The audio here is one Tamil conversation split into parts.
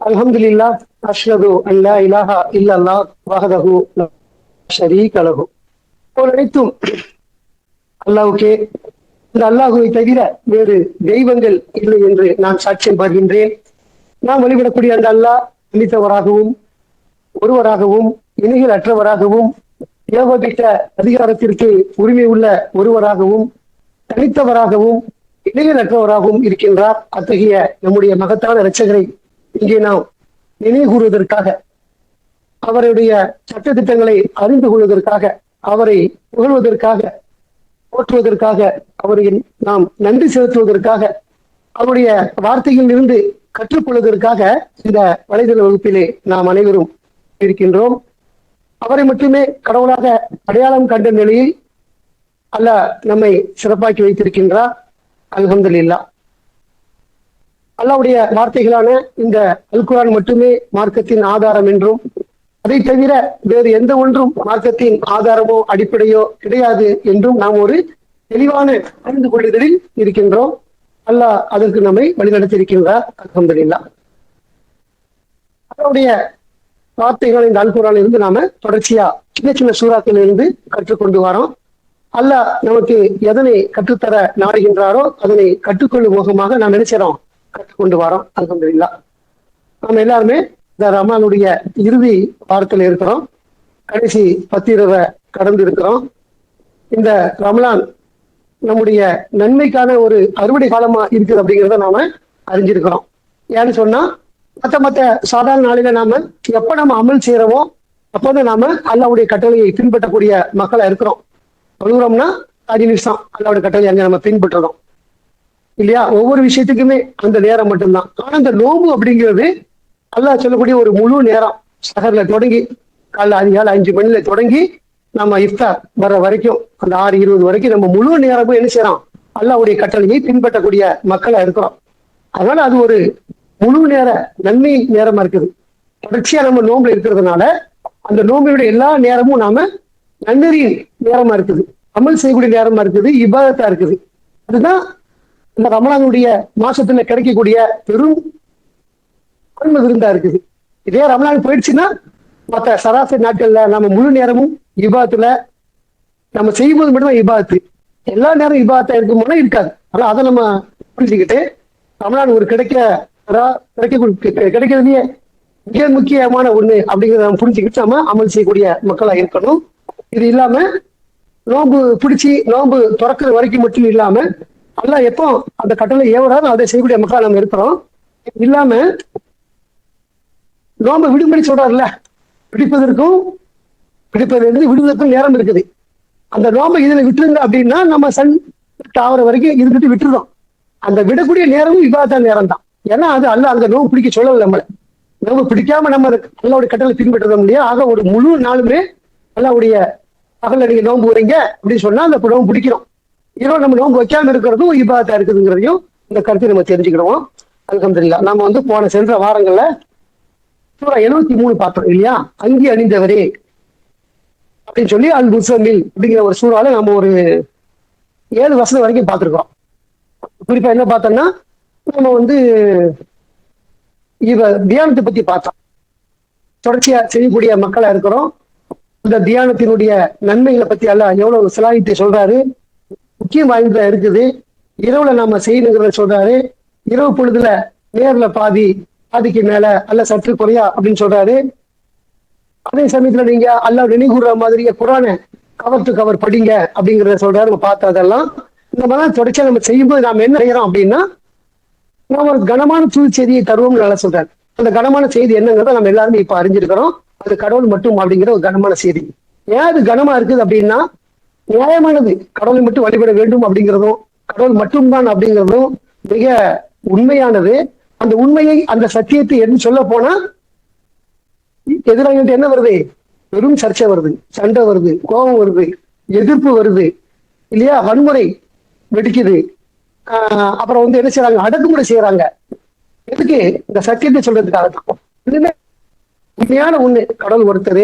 அல்ஹம்துலில்லாஹ் அஷ்ஹது அன் லா இலாஹா இல்லல்லாஹ் வஹ்தஹு லா ஷரீக லஹு. அனைத்தும் அல்லாஹ்வுக்கே. இந்த அல்லாஹ்வை தவிர வேறு தெய்வங்கள் இல்லை என்று நான் சாட்சியம் பகிர்கின்றேன். நாம் வழிபடக்கூடிய அந்த அல்லாஹ் தனித்தவராகவும் ஒருவராகவும் இணைகள் அற்றவராகவும் ஏகோபித்த அதிகாரத்திற்கு உரிமை உள்ள ஒருவராகவும் தனித்தவராகவும் இணைகள் அற்றவராகவும் இருக்கின்றார். அத்தகைய நம்முடைய மகத்தான இரட்சகரை இங்கே நாம் நினைவு கூறுவதற்காக, அவருடைய சட்ட திட்டங்களை அறிந்து கொள்வதற்காக, அவரை புகழ்வதற்காக, போற்றுவதற்காக, அவரை நாம் நன்றி செலுத்துவதற்காக, அவருடைய வார்த்தையில் இருந்து கற்றுக்கொள்வதற்காக இந்த வலைதள வகுப்பிலே நாம் அனைவரும் இருக்கின்றோம். அவரை மட்டுமே கடவுளாக அடையாளம் கண்ட நிலையில் அல்லாஹ் நம்மை சிறப்பாக்கி வைத்திருக்கின்றார். அல்ஹம்துலில்லாஹ். அல்லாஹ்வுடைய வார்த்தைகளான இந்த அல்குர்ஆன் மட்டுமே மார்க்கத்தின் ஆதாரம் என்றும், அதை தவிர வேறு எந்த ஒன்றும் மார்க்கத்தின் ஆதாரமோ அடிப்படையோ கிடையாது என்றும் நாம் ஒரு தெளிவான அறிந்து கொள்ளுதலில் இருக்கின்றோம். அல்லாஹ் அதற்கு நம்மை வழிநடத்தியிருக்கின்றார். அல்ஹம்துலில்லாஹ். அல்லாஹ்வுடைய வார்த்தைகள் இந்த அல்குர்ஆனில் இருந்து நாம தொடர்ச்சியா சின்ன சின்ன சூறாக்களில் இருந்து கற்றுக்கொண்டு வரோம். அல்லாஹ் நமக்கு எதனை கற்றுத்தர நாடுகின்றாரோ அதனை கற்றுக்கொள்ளும் முகமாக நாம் நினைச்சிடறோம் கற்றுக்கொண்டு வரோம். அல்ஹம்துலில்லாஹ். நம்ம எல்லாருமே இந்த ரமலானுடைய இறுதி வாரத்தில் இருக்கிறோம். கடைசி 10 இரவை கடந்து இருக்கிறோம். இந்த ரமலான் நம்முடைய நன்மைக்கான ஒரு அறுவடை காலமா இருக்குது அப்படிங்கிறத நாம அறிஞ்சிருக்கிறோம். ஏன்னு சொன்னா மற்ற சாதாரண நாளில நாம எப்ப நம்ம அமல் செய்யறோமோ அப்போதான் நாம அல்லாஹ்வுடைய கட்டளையை பின்பற்றக்கூடிய மக்களா இருக்கிறோம். தொழுகிறோம்னா 5 நிமிஷம் அல்லாஹ்வுடைய கட்டளை அங்க நம்ம பின்பற்றுறோம் இல்லையா? ஒவ்வொரு விஷயத்துக்குமே அந்த நேரம் மட்டும்தான். ஆனா இந்த நோம்பு அப்படிங்கிறது அல்லாஹ் சொல்லக்கூடிய ஒரு முழு நேரம். சஹர்ல தொடங்கி காலைல அதிகாலை 5 மணில தொடங்கி நம்ம இஃப்தார் வர வரைக்கும் அந்த 6:20 வரைக்கும் நம்ம முழு நேரமும் என்ன செய்யறோம்? அல்லாஹ்வுடைய கட்டளையை பின்பற்றக்கூடிய மக்களா இருக்கிறோம். அதனால அது ஒரு முழு நேர நன்மை நேரமா இருக்குது. தொடர்ச்சியா நம்ம நோம்புல இருக்கிறதுனால அந்த நோம்பினுடைய எல்லா நேரமும் நாம நன்னறியின் நேரமா இருக்குது, அமல் செய்யக்கூடிய நேரமா இருக்குது, இபாதத்தா இருக்குது. அதுதான் இந்த ரமலானுடைய மாசத்துல கிடைக்கக்கூடிய பெரும் ஆன்ம விருந்தா இருக்குது. இதே ரமலான் போயிடுச்சுன்னா மற்ற சராசரி நாட்கள்ல நம்ம முழு நேரமும் இபாதத்துல நம்ம செய்யும்போது மட்டும்தான் இபாதத்து. எல்லா நேரம் இபாதத்தா இருக்கும்போது இருக்காது. ஆனா அதை நம்ம புரிஞ்சுக்கிட்டு ரமலான் ஒரு கிடைக்கிறதே மிக முக்கியமான ஒண்ணு அப்படிங்கிறத நம்ம புரிஞ்சுக்கிட்டு நம்ம அமல் செய்யக்கூடிய மக்களா இருக்கணும். இது இல்லாம நோன்பு பிடிச்சி நோன்பு துறக்கிற வரைக்கும் மட்டும் இல்லாம அல்லாஹ் எப்போ அந்த கட்டளை ஏவராது அதை செய்யக்கூடிய மக்கள் நம்ம இருக்கிறோம். இல்லாம நோன்பு விடுமுறை சொல்றாருல்ல, பிடிப்பதிலிருந்து விடுவதற்கும் நேரம் இருக்குது. அந்த நோம்பை இதுல விட்டுருங்க அப்படின்னா நம்ம சன் ஆகிற வரைக்கும் இருந்துட்டு விட்டுருந்தோம். அந்த விடக்கூடிய நேரமும் இபாதத்தான நேரம் தான். ஏன்னா அது அல்லாஹ் அந்த நோம்பு பிடிக்க சொல்லல. நம்மள நோம்பு பிடிக்காம நம்ம அல்லாஹ்வுடைய கட்டளை பின்பற்றுறோம் இல்லையா? ஆக ஒரு முழு நாளுமே அல்லாஹ்வுடைய பகல்ல நீங்க நோம்பு வரீங்க அப்படின்னு சொன்னா அந்த நோம்பு பிடிக்கிறோம். இரவு நம்ம நோம்பு வைக்காம இருக்கிறதும் இபாதத்தா இருக்குதுங்கிறதையும் இந்த கருத்தை நம்ம தெரிஞ்சுக்கிடுவோம். அல்ஹம்துலில்லாஹ். நம்ம சென்ற வாரங்கள்ல சூரா 73 பார்த்தோம் இல்லையா? அங்கி அணிந்தவரே அப்படின்னு சொல்லி அல் முஸம்மில் அப்படிங்கிற ஒரு சூறால நம்ம ஒரு 7 வசனம் வரைக்கும் பார்த்திருக்கோம். குறிப்பா என்ன பார்த்தோம்னா நம்ம தியானத்தை பத்தி பார்த்தோம். தொடர்ச்சியா செய்யக்கூடிய மக்களா இருக்கிறோம். இந்த தியானத்தினுடைய நன்மைகளை பத்தி அல்லாஹ் எவ்வளவு சிலாகித்து சொல்றாரு, முக்கியம் வாய்ந்ததா இருக்குது. இரவுல நாம செய்யணுங்கிறத சொல்றாரு. இரவு பொழுதுல நேர்ல பாதிக்கு மேல அல்ல சற்று குறையா அப்படின்னு சொல்றாரு. அதே சமயத்துல நீங்க அல்லாஹ் நினைவுற மாதிரியே குர்ஆனை கவர் டு கவர் படிங்க அப்படிங்கிறத சொல்றாரு. நம்ம பார்த்ததெல்லாம் இந்த மாதிரி தொடர்ச்சியா நம்ம செய்யும்போது நாம என்ன செய்யறோம் அப்படின்னா நாம ஒரு கனமான தூள் செய்தியை தருவோம்னு நல்லா சொல்றாரு. அந்த கனமான செய்தி என்னங்கிறத நம்ம எல்லாருமே இப்ப அறிஞ்சிருக்கிறோம். அது கடவுள் மட்டும் அப்படிங்கிற ஒரு கனமான செய்தி. ஏன் அது கனமா இருக்குது அப்படின்னா நியாயமானது. கடவுளை மட்டும் வழிபட வேண்டும் அப்படிங்கிறதும் கடவுள் மட்டும்தான் அப்படிங்கிறதும் மிக உண்மையானது. அந்த உண்மையை அந்த சத்தியத்தை என்று சொல்ல போனா எதிராக என்ன வருது? வெறும் சர்ச்சை வருது, சண்டை வருது, கோபம் வருது, எதிர்ப்பு வருது இல்லையா? வன்முறை வெடிக்குது. அப்புறம் என்ன செய்யறாங்க? அடக்குமுறை செய்யறாங்க. எதுக்கு? இந்த சத்தியத்தை சொல்றதுக்காக தான். இதுமே உண்மையான ஒண்ணு. கடவுள் ஒருத்தர்,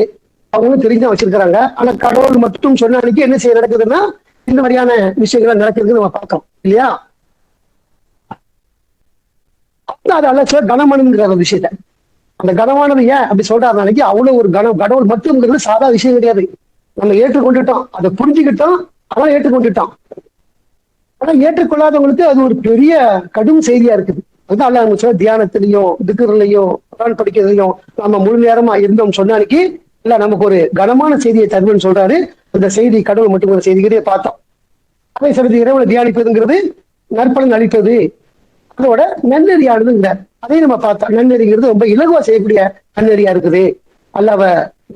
அவங்களும் தெரிஞ்சா வச்சிருக்கிறாங்க. ஆனா கடவுள் மட்டும் சொன்ன அன்னைக்கு என்ன செய்ய நடக்குதுன்னா இந்த மாதிரியான விஷயங்கள் நடக்குதுன்னு நம்ம பார்க்கோம் இல்லையா? அது அல்ல கனமனுங்கிற விஷயத்த அந்த கனமானது ஏன் அப்படி சொல்றாரு நாளைக்கு, அவ்வளவு ஒரு கனம். கடவுள் மட்டும்ங்கிறது சாதா விஷயம் கிடையாது. நம்ம ஏற்றுக்கொண்டுட்டோம், அதை புரிஞ்சுக்கிட்டோம், அதான் ஏற்றுக்கொண்டுட்டோம். ஆனா ஏற்றுக்கொள்ளாதவங்களுக்கு அது ஒரு பெரிய கடும் செய்தியா இருக்குது. அதுதான் அல்ல நம்ம சொல்ல, தியானத்திலையும் திக்குறலையும் குரான் படிக்கிறதுலையும் நம்ம முழு நேரமா இருந்தோம் சொன்னானிக்கு இல்ல நமக்கு ஒரு கனமான செய்தியை தருவன்னு சொல்றாரு. அந்த செய்தி கடவுள் மட்டும் ஒரு செய்திகளே பார்த்தோம். அதே சிறிது இரவுல தியானிப்பதுங்கிறது நற்பலன் அளிப்பது, அதோட நன்னெறியானதுங்கிறார். அதையும் நம்ம பார்த்தோம். நன்னெறிங்கிறது ரொம்ப இலகுவா செய்யக்கூடிய நன்னெறியா இருக்குது. அல்லாவ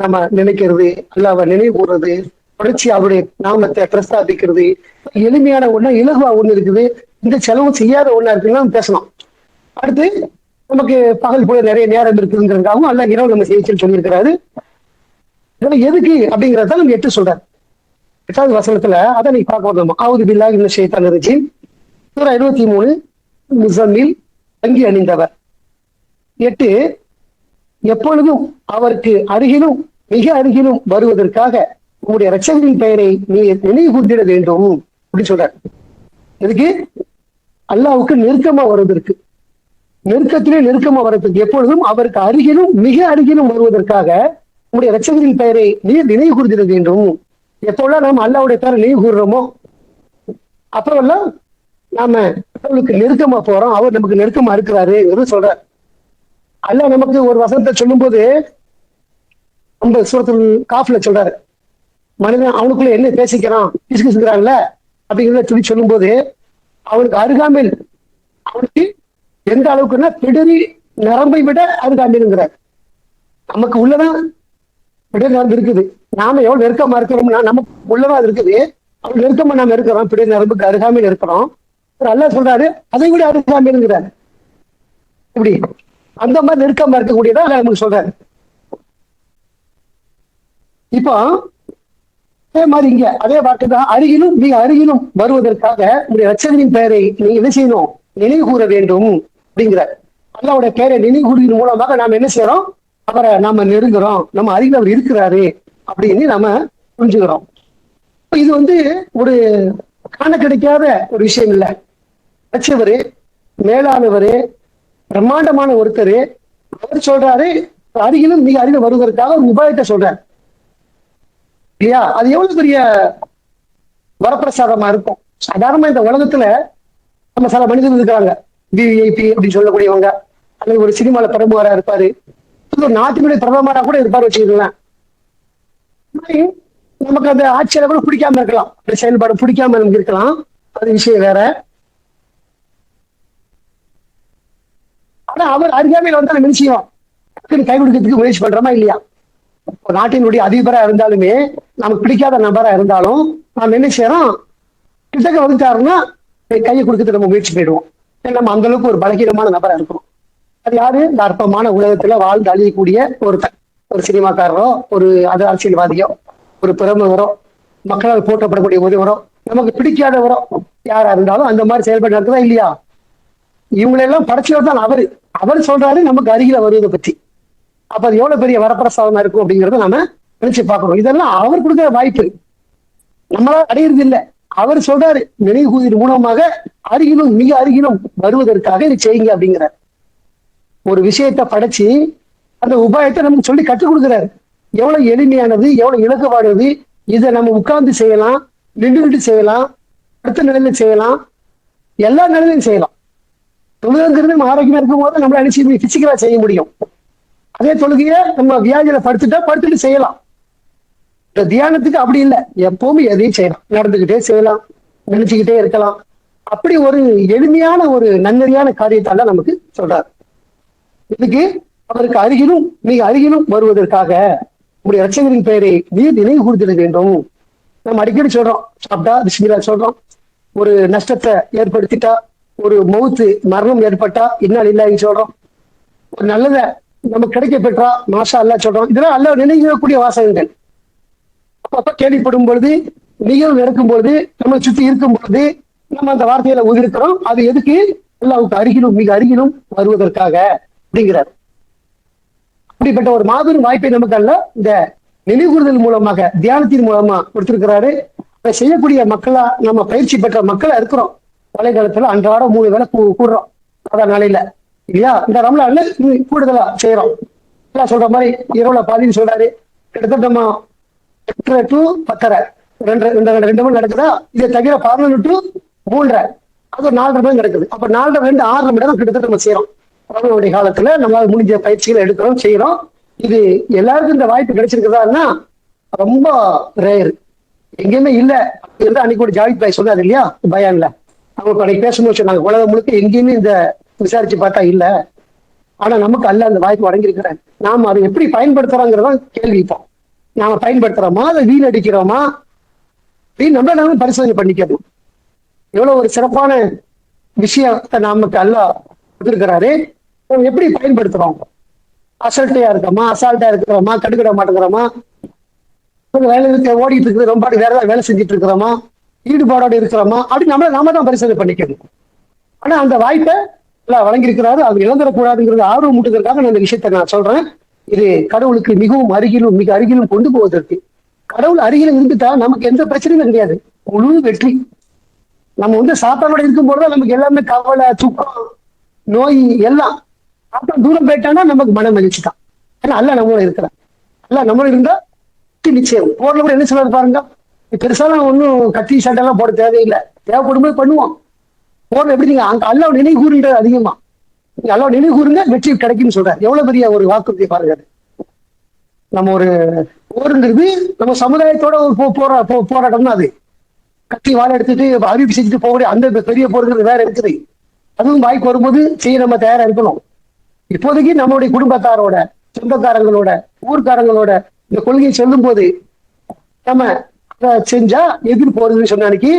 நம்ம நினைக்கிறது, அல்லாவ நினைவு கூறுறது, தொடர்ச்சி அவருடைய நாமத்தை பிரஸ்தாபிக்கிறது, எளிமையான ஒண்ணா இலகுவா ஒண்ணு இருக்குது. இந்த செலவு செய்யாத ஒண்ணா இருக்குன்னு பேசணும். அடுத்து நமக்கு பகல் போல நிறைய நேரம் இருக்குங்கிறதுக்காகவும் அல்ல இரவு நம்ம செய்ய சொல்லியிருக்கிறாரு. இதெல்லாம் எதுக்கு அப்படிங்கிறத நம்ம 8 சொல்றாரு. 8வது வசனத்துல அதை நீ பார்க்க நம்ம ஆவுது பில்லா இந்த ஷைத்தான் ரஜீம். 23 முஸம்மில் அங்கி அணிந்தவர். 8 எப்பொழுதும் அவருக்கு அருகிலும் மிக அருகிலும் வருவதற்காக உங்களுடைய இரட்சகரின் பெயரை நீ நினைவு கூர்ந்திட வேண்டும் அப்படின்னு சொல்றாரு. எதுக்கு? அல்லாவுக்கு நெருக்கமா வருவதற்கு, நெருக்கத்திலே நெருக்கமா வர்றதுக்கு, எப்பொழுதும் அவருக்கு அருகிலும் மிக அருகிலும் வருவதற்காக உங்களுடைய இரட்சகரின் பெயரை நீ நினைவு கூர்ந்திட வேண்டும். எப்போல்லாம் நாம் அல்லாவுடைய பெயரை நினைவு கூறுறோமோ அப்பெல்லாம் நாம அவருக்கு நெருக்கமா போறோம், அவர் நமக்கு நெருக்கமா இருக்கிறாரு சொல்றார். அல்ல நமக்கு ஒரு வசனத்தை சொல்லும் போது நம்ம சூரத்துல் காஃப்ல சொல்றாரு, மனிதன் அவனுக்குள்ள என்ன பேசிக்கிறான் பிசுகிறான்ல அப்படிங்கிறத சொல்லி சொல்லும் போது அவனுக்கு அருகாமையில், அவனுக்கு எந்த அளவுக்குன்னா பிடரி நரம்பை விட அருகாமைங்கிறார். நமக்கு உள்ளதான் பிடரி நரம்பு இருக்குது, நாம எவ்வளவு நெருக்கமா இருக்கிறோம்னா நமக்கு உள்ளதான் அது இருக்குது. அவன் நெருக்கமா நாம இருக்கிறோம், பிடரி நரம்புக்கு அருகாமையில் இருக்கிறோம். அல்லாஹ் சொல்றாரு அதை விட அருகாமைங்கிறார். இப்படி அந்த மாதிரி நெருக்கமா இருக்கக்கூடியதான் நமக்கு சொல்றாரு. இப்போ அதே மாதிரி இங்க அதே வார்த்தை தான், அருகிலும் மிக அருகிலும் வருவதற்காக உங்களுடைய இரட்சகரின் பெயரை நீங்க என்ன செய்யணும், நினைவு கூற வேண்டும் அப்படிங்கிறார். அல்லாஹ்வுடைய பெயரை நினைவு கூறுவதன் மூலமாக நாம என்ன செய்யறோம், அவரை நாம நெருங்குறோம், நம்ம அருகில் அவர் இருக்கிறாரு அப்படின்னு நாம புரிஞ்சுக்கிறோம். இது ஒரு காண கிடைக்காத ஒரு விஷயம் இல்லை. வச்சவரு, மேலானவரு, பிரம்மாண்டமான ஒருத்தர், அவர் சொல்றாரு அருகிலும் மிக அருகில் வருவதற்காக ஒரு உபாயத்தை சொல்றாரு இல்லையா? அது எவ்வளவு பெரிய வரப்பிரசாதமா இருக்கும். சாதாரணமா இந்த உலகத்துல நம்ம சில மனிதர்கள் இருக்கிறாங்க, விஐபி அப்படின்னு சொல்லக்கூடியவங்க, அல்லது ஒரு சினிமால பிரமுகரா இருப்பாரு, ஒரு நாட்டினுடைய பிரதமரா கூட இருப்பாரு வச்சுக்கலாம். நமக்கு அந்த ஆட்சியில கூட பிடிக்காம இருக்கலாம், செயல்பாடு பிடிக்காம நமக்கு இருக்கலாம், அது விஷயம் வேற. ஆனா அவர் அருகாமையில் வந்தா நம்ம நிச்சயம் கை கொடுக்கறதுக்கு முயற்சி பண்றோமா இல்லையா? நாட்டினுடைய அதிபரா இருந்தாலுமே, நமக்கு பிடிக்காத நபரா இருந்தாலும் நாம் என்ன செய்யறோம், கிட்டக்க வந்துட்டாருன்னா கையை கொடுக்கறதுக்கு நம்ம முயற்சி பண்ணிடுவோம். நம்ம அந்த அளவுக்கு ஒரு பலகீனமான நபரா இருக்கிறோம். அது யாரு? இந்த அற்பமான உலகத்துல வாழ்ந்து அழியக்கூடிய ஒருத்தன், ஒரு சினிமாக்காரரோ, ஒரு அரசியல்வாதியோ, ஒரு பிரமுகரோ, மக்களால் போற்றப்படக்கூடிய ஒருவரோ, நமக்கு பிடிக்காதவரோ யாரா இருந்தாலும் அந்த மாதிரி செயல்பட்டு நடக்குதா இல்லையா? இவங்களெல்லாம் படைச்சவர் தான் அவரு. அவர் சொல்றாரு நமக்கு அருகில வருவதை பற்றி. அப்ப அது எவ்வளவு பெரிய வரப்பிரசாதமா இருக்கும் அப்படிங்கறத நம்ம நினைச்சு பார்க்கணும். இதெல்லாம் அவர் கொடுக்கிற வாய்ப்பு, நம்மளால அடையிறது இல்லை. அவர் சொல்றாரு நினைவு கூறுவதன் மூலமாக அருகிலும் மிக அருகிலும் வருவதற்காக இதை செய்யுங்க அப்படிங்கிறார். ஒரு விஷயத்தை படைச்சு அந்த உபாயத்தை நமக்கு சொல்லி கற்றுக் கொடுக்குறாரு. எவ்வளவு எளிமையானது, எவ்வளவு இலகுவானது. இதை நம்ம உட்கார்ந்து செய்யலாம், நின்றுகிட்டு செய்யலாம், அடுத்த நிலையில செய்யலாம், எல்லா நிலையிலும் செய்யலாம். தொழுகிறது நம்ம ஆரோக்கியமா இருக்கும் போது நம்மளால நினைச்சு பிசிக்கலா செய்ய முடியும். அதே தொழுகைய நம்ம வியாதியில படுத்துட்டு செய்யலாம். இந்த தியானத்துக்கு அப்படி இல்லை, எப்பவுமே எதையும் செய்யலாம், நடந்துகிட்டே செய்யலாம், நினைச்சுக்கிட்டே இருக்கலாம். அப்படி ஒரு எளிமையான ஒரு நன்னறியான காரியத்தால நமக்கு சொல்றாரு. இதுக்கு அவருக்கு அருகிலும் மிக அருகிலும் வருவதற்காக உங்களுடைய இரட்சகரின் பெயரை நீர் நினைவு கூர்ந்திட வேண்டும். நம்ம அடிக்கடி சொல்றோம், சாப்பிட்டா பிஸ்மில்லா சொல்றோம், ஒரு நஷ்டத்தை ஏற்படுத்திட்டா, ஒரு மௌத்து மரணம் ஏற்பட்டா இன்னால் இல்லான்னு சொல்றோம், ஒரு நல்லத நமக்கு கிடைக்க பெற்றா மாஷா அல்லா சொல்றோம். இதெல்லாம் அல்ல நினைக்கக்கூடிய வாசகங்கள். அப்ப கேள்விப்படும் பொழுது, மிகவும் நடக்கும் பொழுது, நம்ம சுத்தி இருக்கும் பொழுது நம்ம அந்த வார்த்தையில உதிர்க்கிறோம். அது எதுக்கு? அல்லாஹ்வுக்கு அருகிலும் மிக அருகிலும் வருவதற்காக அப்படிங்கிறார். அப்படிப்பட்ட ஒரு மாபெரும் வாய்ப்பை நமக்கு அல்ல இந்த நினைவுகூறுதல் மூலமாக, தியானத்தின் மூலமா கொடுத்திருக்கிறாரு. அதை செய்யக்கூடிய மக்களா, நம்ம பயிற்சி பெற்ற மக்களா இருக்கிறோம். வலைகாலத்துல அன்றாட 3 வேளை கூடுறோம் அதான் நாளையில இல்லையா? இந்த ரமலான்ல கூடுதலா செய்யறோம். எல்லாம் சொல்ற மாதிரி இரவுல பாதின்னு சொல்றாரு. கிட்டத்தட்ட நம்ம 8:30 to 10:30 ரெண்டு மணி நடக்குதா. இதை தவிர 11 to 3:30 அது ஒரு 4:30 மணி நடக்குது. அப்ப 4:30 2 6 மணி நேரம் கிட்டத்தட்ட நம்ம செய்யறோம். கொரோனாவுடைய காலத்துல நம்மளால முடிஞ்ச பயிற்சிகளை எடுக்கிறோம், செய்யறோம். இது எல்லாருக்கும் இந்த வாய்ப்பு கிடைச்சிருக்குதான்னா ரொம்ப ரேர், எங்கேயுமே இல்ல. அன்னைக்கு ஒரு ஜாவித் பாய் சொன்னாரு இல்லையா பயான்ல, அவங்க அன்னைக்கு பேசும்போது சொன்னாங்க உலகம் முழுக்க எங்கேயுமே இந்த விசாரிச்சு பார்த்தா இல்ல, ஆனா நமக்கு அல்ல அந்த வாய்ப்பு வழங்கியிருக்கிறேன். நாம அதை எப்படி பயன்படுத்துறோங்கிறதான் கேள்வி. இப்போ நாம பயன்படுத்துறோமா, அதை வீணடிக்கிறோமா அப்படின்னு நம்ம பரிசோதனை பண்ணிக்கணும். எவ்வளவு ஒரு சிறப்பான விஷயத்தை நமக்கு அல்ல கொடுத்திருக்கிறாரு. நம்ம எப்படி பயன்படுத்துறோம்? அசல்ட்டையா இருக்கோமா, அசால்ட்டா இருக்கிறோமா, கடுக்கிட மாட்டேங்கிறோமா, வேலை ஓடிட்டு இருக்குது, ரொம்ப வேற ஏதாவது வேலை செஞ்சுட்டு இருக்கிறோமா, ஈடுபாடோடு இருக்கிறோமா அப்படின்னு நாம தான் பரிசோதனை பண்ணிக்கணும். ஆனா அந்த வாய்ப்பை வழங்கியிருக்கிறாரு. அவர் இழந்துடக்கூடாதுங்கிறது ஆர்வம் மூட்டுறதுக்காக நான் இந்த விஷயத்த நான் சொல்றேன். இது கடவுளுக்கு மிகவும் அருகிலும் மிக அருகிலும் கொண்டு போவதற்கு. கடவுள் அருகிலும் இருந்துட்டா நமக்கு எந்த பிரச்சனையும் கிடையாது, முழு வெற்றி. நம்ம சாத்தானோட இருக்கும் போதுதான் நமக்கு எல்லாமே கவலை, துக்கம், நோய் எல்லாம். சாத்தான் தூரம் போயிட்டான்னா நமக்கு மன மகிழ்ச்சி தான். ஏன்னா அல்ல நம்மளோட இருக்கிறான். அல்ல நம்மளோட இருந்தா நிச்சயம். போர்ல கூட என்ன சொல்றது பாருங்க, பெருசாலாம் ஒன்றும் கத்தி சட்டெல்லாம் போட தேவையில்லை, தேவைப்படும் போது பண்ணுவோம். போர்ல எப்படி நீங்க அங்க அல்லாஹ் நினைவு கூறுன்றது அதிகமா, நீங்க அல்லாஹ் நினைவு கூறுங்க வெற்றி கிடைக்கும்னு சொல்றாரு. எவ்வளவு பெரிய ஒரு வாக்குறுதி பாருங்க. நம்ம ஒரு போருங்கிறது நம்ம சமுதாயத்தோட ஒரு போராட்டம் தான். அது கத்தி வாழை எடுத்துட்டு அறிவிப்பு செஞ்சுட்டு போகக்கூடிய அந்த பெரிய போருங்கிறது வேற இருக்குது. அதுவும் வாய்ப்பு வரும்போது செய்ய நம்ம தயாரா இருக்கணும். இப்போதைக்கு நம்மளுடைய குடும்பத்தாரோட, சொந்தக்காரங்களோட, ஊர்க்காரங்களோட இந்த கொள்கையை சொல்லும் போது நம்ம செஞ்சா எதிர் போறதுன்னு சொன்ன அன்னைக்கு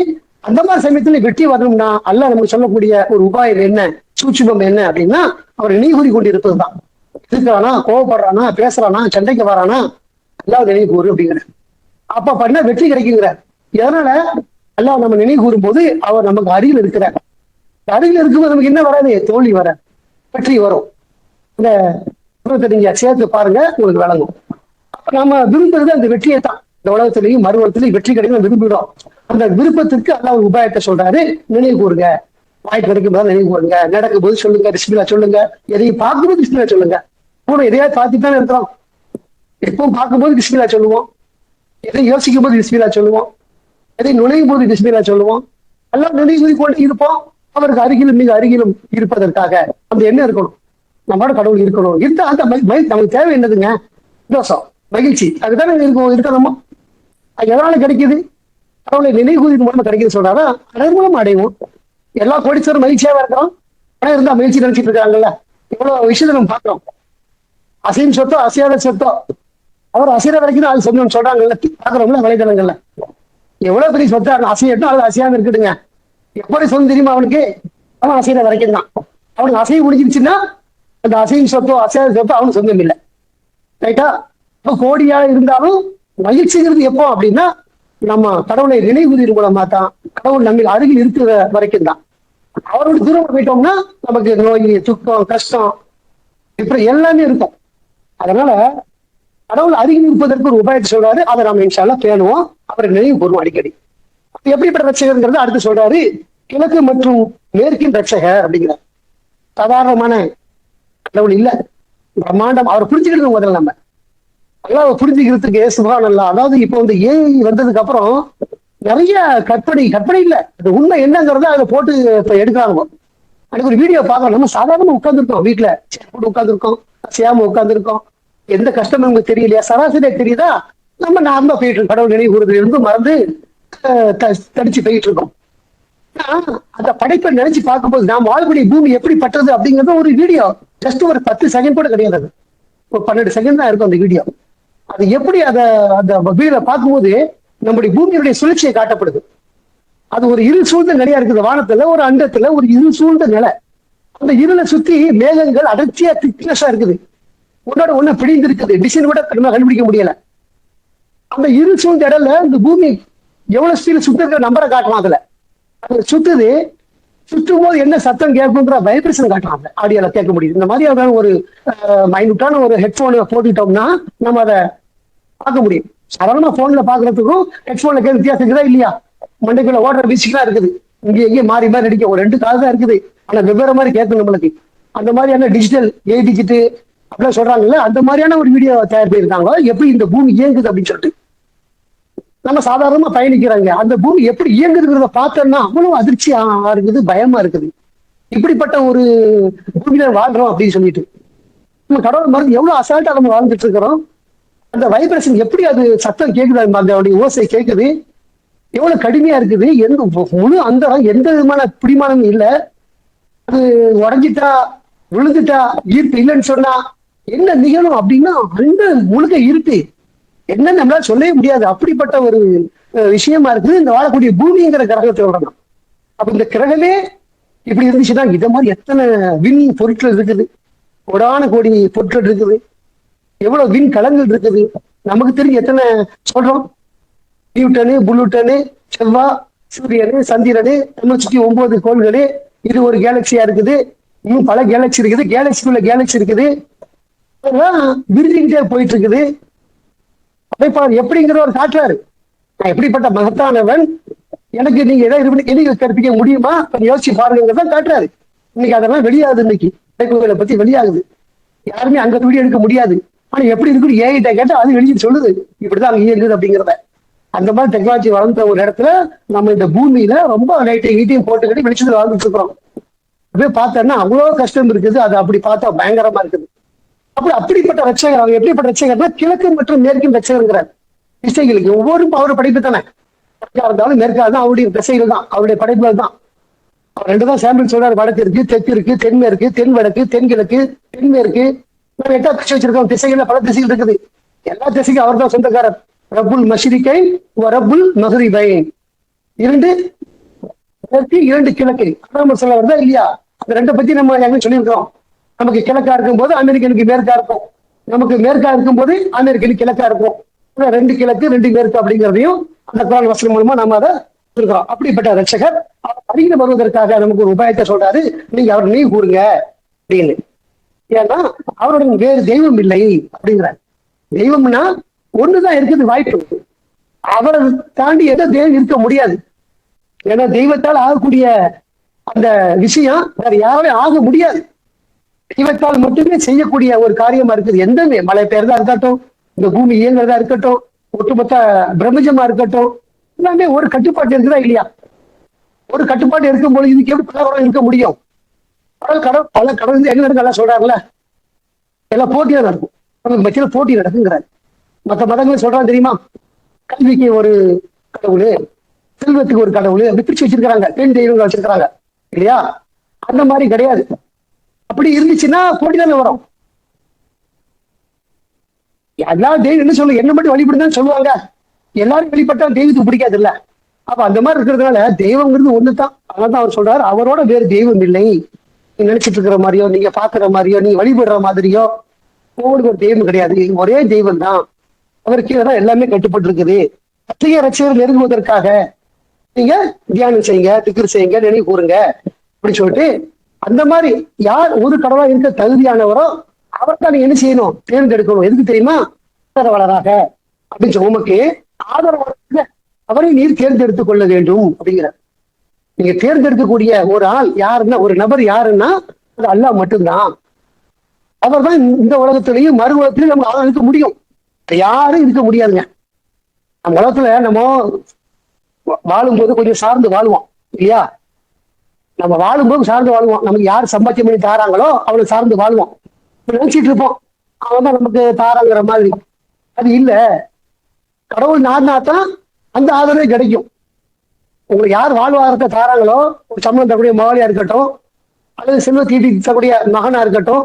அந்த மாதிரி சமயத்துல வெற்றி வரணும்னா அல்லாஹ் நமக்கு சொல்லக்கூடிய ஒரு உபாயம் என்ன, சூட்சுமம் என்ன அப்படின்னா அவர் நினைவுகூறி கொண்டு இருப்பதுதான். இருக்கிறானா, கோவப்படுறானா, பேசுறானா, சண்டைக்கு வரானா, அல்லாஹ் நினைவு கூறு அப்படிங்கிற. அப்ப பண்ணா வெற்றி கிடைக்குங்கிறார். எதனால? அல்லாஹ் நம்ம நினைவு கூறும் போது அவர் நமக்கு அருகில் இருக்கிறார். அருகில் இருக்கும்போது நமக்கு என்ன வராது? தோல்வி வர, வெற்றி வரும். இந்த நீங்க சேர்த்து பாருங்க, உங்களுக்கு விளங்கும். அப்ப நம்ம விரும்புறது அந்த வெற்றியை தான். இந்த உலகத்திலையும் மறுவலத்திலையும் வெற்றி கிடைக்கும் விரும்பிடும். அந்த விருப்பத்திற்கு அல்லாஹ் ஒரு உபாயத்தை சொல்றாரு, நினைவு கூறுங்க. வாய்ப்பு கிடைக்கும் போது நினைவு கூறுங்க, நடக்கும் போது சொல்லுங்க, பிஸ்மில்லா சொல்லுங்க, எதையும் பார்க்கும்போது பிஸ்மில்லா சொல்லுங்க. கூட எதையாவது பார்த்துட்டு தானே இருக்கிறோம். எப்பவும் பார்க்கும்போது பிஸ்மில்லா சொல்லுவோம், எதை யோசிக்கும் போது பிஸ்மில்லா சொல்லுவோம், எதை நுழையும் போது பிஸ்மில்லா சொல்லுவோம். எல்லாம் நினைவு கூறி கொண்டு இருப்போம். அவருக்கு அருகிலும் மிக அருகிலும் இருப்பதற்காக அந்த எண்ணம் இருக்கணும். நம்மளோட கடவுள் இருக்கணும். இருந்தா அந்த நமக்கு தேவை என்னதுங்க? சந்தோஷம், மகிழ்ச்சி. அதுதானே இருக்கணுமா? அது எதனால கிடைக்குது? கடவுளை நினைவுகூறின் மூலமா கிடைக்குது சொல்றாரா, அதன் மூலம் அடைவோம். எல்லா கோடீஸ்வரரும் மகிழ்ச்சியாவே இருக்கிறோம். ஆனா இருந்தா மகிழ்ச்சி நினைச்சிட்டு இருக்காங்கல்ல. இவ்வளவு விஷயத்தை நம்ம பாக்குறோம். அசையும் சொத்தோ அசையாத சொத்தோ அவர் அசையாத வரைக்கும் அது சொந்தம் சொல்றாங்கல்ல, பாக்குறோம்ல வலைதளங்கள்ல. எவ்வளவு பெரிய சொத்தா அசையட்டும் அது அசையாம இருக்குதுங்க. எப்படி சொந்தம் தெரியுமா அவனுக்கு? அவன் அசையாத வரைக்கும் தான். அவனுக்கு அசைய முடிஞ்சிருச்சுன்னா அந்த அசையும் சொத்தோ அசையாத சொத்தோ அவனுக்கு சொந்தம் இல்லை. ரைட்டா? இப்ப கோடியா இருந்தாலும் மகிழ்ச்சிங்கிறது எப்போ அப்படின்னா நம்ம கடவுளை நினைவுதின் மூலமா தான். கடவுள் நம்ம அருகில் இருக்கிற வரைக்கும் தான். அவரோட தூரம் போயிட்டோம்னா நமக்கு நோய், துக்கம், கஷ்டம் இப்படி எல்லாமே இருக்கும். அதனால கடவுள் அருகில் இருப்பதற்கு ஒரு உபாயத்தை சொல்றாரு. அதை நம்ம இன்ஷால்லா பேணுவோம். அவரை நினைவு கூறுவோம் அடிக்கடி. எப்படிப்பட்ட ரட்சகர்ங்கிறது அடுத்து சொல்றாரு. கிழக்கு மற்றும் மேற்கின் ரட்சகர் அப்படிங்கிறார். சாதாரணமான கடவுள் இல்ல, பிரம்மாண்டம். அவர் புரிஞ்சுக்கிறது முதல்ல நம்ம நல்லா புரிஞ்சுக்கிறதுக்கு சுபஹானல்லாஹ். அதாவது இப்போ ஏஐ வந்ததுக்கு அப்புறம் நிறைய கற்பனை இல்ல, அது உண்மை என்னங்கிறத அதை போட்டு இப்ப எடுக்கிறாங்க. அன்னைக்கு ஒரு வீடியோ பார்க்கணும். நம்ம சாதாரணமா உட்காந்துருக்கோம், வீட்டுல போட்டு உட்காந்துருக்கோம், செய்யாம உட்காந்துருக்கோம். எந்த கஷ்டமும் நமக்கு தெரியலையா? சராசரியா தெரியுதா? நம்ம நார்மலா போயிட்டு இருக்கோம். கடவுள் நினைவு கூறுதல் இருந்து மறந்து தடிச்சு போயிட்டு இருக்கோம். அந்த படைப்பை நினைச்சு பார்க்கும்போது நாம் வாழக்கூடிய பூமி எப்படி பட்டது அப்படிங்கிறது ஒரு வீடியோ. ஜஸ்ட் ஒரு 10 செகண்ட் கூட கிடையாது, அது ஒரு 12 செகண்ட் தான் இருக்கும் அந்த வீடியோ. அது எப்படி அந்த வீடியோ பார்க்கும்போது நம்முடைய பூமியுடைய சுழற்சியை காட்டப்படுது. அது ஒரு இருள் சூழ்ந்த நிலையா இருக்குது. வானத்துல ஒரு அண்டத்துல ஒரு இருள் சூழ்ந்த நிலை. அந்த இருளை சுத்தி மேகங்கள் அடர்த்தியா திக்னஸா இருக்குது. ஒன்னோட ஒண்ணு பிடிந்து இருக்குது. டிசைன் கூட கண்டுபிடிக்க முடியல. அந்த இருள் சூழ்ந்த இடத்துல இந்த பூமி எவ்வளவு ஸ்பீட் சுத்துற நம்பரை காட்டலாம். அதுல அது சுத்துது. சுற்றும் போது என்ன சத்தம் கேட்குன்ற வைப்ரேஷன் காட்டலாம். ஆடியோல கேட்க முடியுது. இந்த மாதிரி ஒரு மைனூட்டான ஒரு ஹெட்போன் போட்டுட்டோம்னா நம்ம அதை பார்க்க முடியும். சாதாரண போன்ல பாக்குறதுக்கும் ஹெட்போன்ல கேட்க வித்தியாசம் இருக்குதா இல்லையா? மண்டைக்குள்ள ஓடுற மியூசிக்லாம் இருக்குது. இங்க எங்கேயும் மாறி நடிக்க ஒரு 2 கால் தான் இருக்குது. ஆனா வெவ்வேறு மாதிரி கேட்கும் நம்மளுக்கு. அந்த மாதிரியான டிஜிட்டல் 8 டிஜிட் அப்படிலாம் சொல்றாங்கல்ல, அந்த மாதிரியான ஒரு வீடியோ தயார் பண்ணியிருக்காங்க. எப்படி இந்த பூமி இயங்குது அப்படின்னு சொல்லிட்டு. நம்ம சாதாரணமா பயணிக்கிறாங்க, அந்த பூமி எப்படி இயங்குதுங்கிறத பார்த்தோம்னா அவ்வளவு அதிர்ச்சியா இருக்குது, பயமா இருக்குது. இப்படிப்பட்ட ஒரு பூமியில வாழ்றோம் அப்படின்னு சொல்லிட்டு நம்ம கடவுள் மருந்து எவ்வளவு அசால்ட்டா நம்ம வாழ்ந்துட்டு இருக்கிறோம். அந்த வைப்ரேஷன் எப்படி அது சத்தம் கேக்குது, அதோடைய ஓசை கேக்குது, எவ்வளவு கடுமையா இருக்குது. எந்த முழு அந்த எந்த விதமான பிடிமானமும் இல்லை. அது உடஞ்சிட்டா விழுந்துட்டா ஈர்ப்பு இல்லைன்னு சொன்னா என்ன நிகழும் அப்படின்னா அந்த முழுக்க இருட்டு என்னன்னு நம்மளால சொல்லவே முடியாது. அப்படிப்பட்ட ஒரு விஷயமா இருக்குது இந்த வாழக்கூடிய பூமிங்கிற கிரகத்தை விடணும். அப்ப இந்த கிரகமே இப்படி இருந்துச்சுன்னா இத மாதிரி எத்தனை விண் பொருட்கள் இருக்குது, கோடான கோடி பொருட்கள் இருக்குது, எவ்வளவு விண் கலங்கள் இருக்குது. நமக்கு தெரிஞ்சு எத்தனை சொல்றோம், நியூட்டனு, புளூட்டனு, செவ்வாய், சூரியனு, சந்திரனு, நம்ம சுற்றி 9 கோள்களு, இது ஒரு கேலக்சியா இருக்குது, இன்னும் பல கேலக்சி இருக்குது, கேலக்சிக்குள்ள கேலக்சி இருக்குது, அதெல்லாம் விருதிக்கிட்டே போயிட்டு இருக்குது. படைப்பாளர் எப்படிங்கிற ஒரு காட்டுறாரு, நான் எப்படிப்பட்ட மகத்தானவன், எனக்கு நீங்க எதை கற்பிக்க முடியுமா யோசிச்சு பாருங்கிறதான் காட்டுறாரு. இன்னைக்கு அதெல்லாம் வெளியாகுது, இன்னைக்கு படைப்புகளை பத்தி வெளியாகுது. யாருமே அங்க வீடியோ எடுக்க முடியாது. ஆனா எப்படி இருக்குன்னு ஏகிட்ட கேட்டா அது வெளியே சொல்லுது, இப்படிதான் அங்க இருக்குது அப்படிங்கிறத. அந்த மாதிரி டெக்னாலஜி வளர்ந்த ஒரு இடத்துல நம்ம இந்த பூமியில ரொம்ப லைட்டையும் ஹீட்டையும் போட்டுக்கிட்டு வெளிச்சத்துல வாழ்ந்துட்டு இருக்கிறோம். அப்படியே பார்த்தோம்னா அவ்வளவு கஷ்டம் இருக்குது. அது அப்படி பார்த்தா பயங்கரமா இருக்குது. அப்படிப்பட்ட ரட்சகர், அவர் எப்படிப்பட்ட ரட்சகர்னா கிழக்கு மற்றும் மேற்கும் ரட்சகர்ங்கிறார். திசைகளுக்கு ஒவ்வொரு அவரு படைப்பு தானே, இருந்தாலும் மேற்கா தான் அவருடைய திசைகள் தான், அவருடைய படைப்புகள் தான். அவர் ரெண்டு தான் சாம்பிள் சொல்றாரு, வடக்கு இருக்கு, தெற்கு இருக்கு, தென்மேற்கு, தென் வடக்கு, தென்கிழக்கு, தென்மேற்கு. நம்ம 8 திசை வச்சிருக்கோம், திசைகள்ல பல திசைகள் இருக்குது. எல்லா திசைக்கும் அவர் தான் சொந்தக்காரர். ரப்புல் மஷ்ரிகை ரப்புல் மஹ்ரிபை, 2 மேற்கு 2 கிழக்கு. நம்ம சொல்ல வருதா இல்லையா? அந்த ரெண்டை பத்தி நம்ம எங்க சொல்லியிருக்கிறோம். நமக்கு கிழக்கா இருக்கும் போது அமெரிக்கனுக்கு மேற்கா இருக்கும், நமக்கு மேற்கா இருக்கும் போது அமெரிக்கனுக்கு கிழக்கா இருக்கும். 2 கிழக்கு 2 மேற்கு அப்படிங்கிறதையும் அந்த குரான் வசனம் மூலமா நம்ம அதை இருக்கிறோம். அப்படிப்பட்ட ரட்சகர் அருகில் வருவதற்காக நமக்கு ஒரு உபாயத்தை சொல்றாரு, நீங்க அவர் நீ கூறுங்க அப்படின்னு. ஏன்னா அவருடன் வேறு தெய்வம் இல்லை அப்படிங்கிறார். தெய்வம்னா ஒண்ணுதான் இருக்குது வாய்ப்பு, அவரை தாண்டி எந்த தெய்வம் இருக்க முடியாது. ஏன்னா தெய்வத்தால் ஆகக்கூடிய அந்த விஷயம் வேற யாராலே ஆக முடியாது. தெய்வத்தால் மட்டுமே செய்யக்கூடிய ஒரு காரியமா இருக்குது. எந்தமே மழை பெய்யறதா இருக்கட்டும், இந்த பூமி இயங்குறதா இருக்கட்டும், ஒட்டுமொத்த பிரபஞ்சமா இருக்கட்டும், எல்லாமே ஒரு கட்டுப்பாட்டு இருக்குதா இல்லையா? ஒரு கட்டுப்பாடு இருக்கும்போது இதுக்கு எப்படி பலவரம் இருக்க முடியும்? பல கடவுள் என்ன நடக்கும் எல்லாம் சொல்றாருல்ல, எல்லாம் போட்டியா நடக்கும். நமக்கு மத்தியில போட்டி நடக்குங்கிறாரு. மற்ற மதங்கள் சொல்றாங்க தெரியுமா, கல்விக்கு ஒரு கடவுள், செல்வத்துக்கு ஒரு கடவுள், அப்படி பிரிச்சு வச்சிருக்கிறாங்க, பெண் தெய்வங்கள் வச்சிருக்கிறாங்க இல்லையா? அந்த மாதிரி கிடையாது. அப்படி இருந்துச்சுன்னா போட்டி தானே வரும். எல்லா தெய்வம் என்ன சொல்லுங்க, என்ன மட்டும் வழிபடுதான் சொல்லுவாங்க. எல்லாரும் வெளிப்பட்டா தெய்வத்துக்கு பிடிக்காது இல்ல. அப்ப அந்த மாதிரி இருக்கிறதுனால தெய்வங்கிறது ஒண்ணுதான். அதனாலதான் அவர் சொல்றாரு, அவரோட வேறு தெய்வம் இல்லை. நீங்க நினைச்சிட்டு இருக்கிற மாதிரியோ, நீங்க பாக்குற மாதிரியோ, நீங்க வழிபடுற மாதிரியோ உங்களுக்கு ஒரு தெய்வம் கிடையாது. ஒரே தெய்வம் தான், அவருக்கு தான் எல்லாமே கட்டுப்பட்டு இருக்குது. அத்தகைய ரட்சகர் நெருங்குவதற்காக நீங்க தியானம் செய்யுங்க, திக்ர் செய்யுங்க, நினைவு கூறுங்க அப்படின்னு சொல்லிட்டு, அந்த மாதிரி யார் ஒரு கடவுளா இருக்க தகுதியானவரோ அவர் தான் நீங்க என்ன செய்யணும், தேர்ந்தெடுக்கணும். எதுக்கு தெரியுமா? ஆதரவாளராக அப்படின்னு சொல்ல, உமக்கு ஆதரவாளராக அவரை நீர் தேர்ந்தெடுத்துக் கொள்ள வேண்டும் அப்படிங்கிறார். நீங்க தேர்ந்தெடுக்கக்கூடிய ஒரு ஆள் யாருன்னா, ஒரு நபர் யாருன்னா அது அல்லாஹ் மட்டும்தான். அவர் தான் இந்த உலகத்திலையும் மறு உலகத்திலையும் நமக்கு ஆதரவு இருக்க முடியும். யாரும் இருக்க முடியாதுங்க. நம்ம உலகத்துல நம்ம வாழும்போது கொஞ்சம் சார்ந்து வாழ்வோம் இல்லையா? நம்ம வாழும்போது சார்ந்து வாழ்வோம். நமக்கு யார் சம்பாத்தியம் பண்ணி தாராங்களோ அவளை சார்ந்து வாழ்வோம். நினைச்சிட்டு இருப்போம் அவன் தான் நமக்கு தாராங்கிற மாதிரி. அது இல்ல, கடவுள் நாடினாத்தான் அந்த ஆதரவே கிடைக்கும். உங்களுக்கு யார் வாழ்வாதாரத்தை தாராங்களோ, ஒரு சம்பளம் தரக்கூடிய மகளியா இருக்கட்டும், அல்லது செல்வத்தை ஈட்டி தரக்கூடிய மகனா இருக்கட்டும்,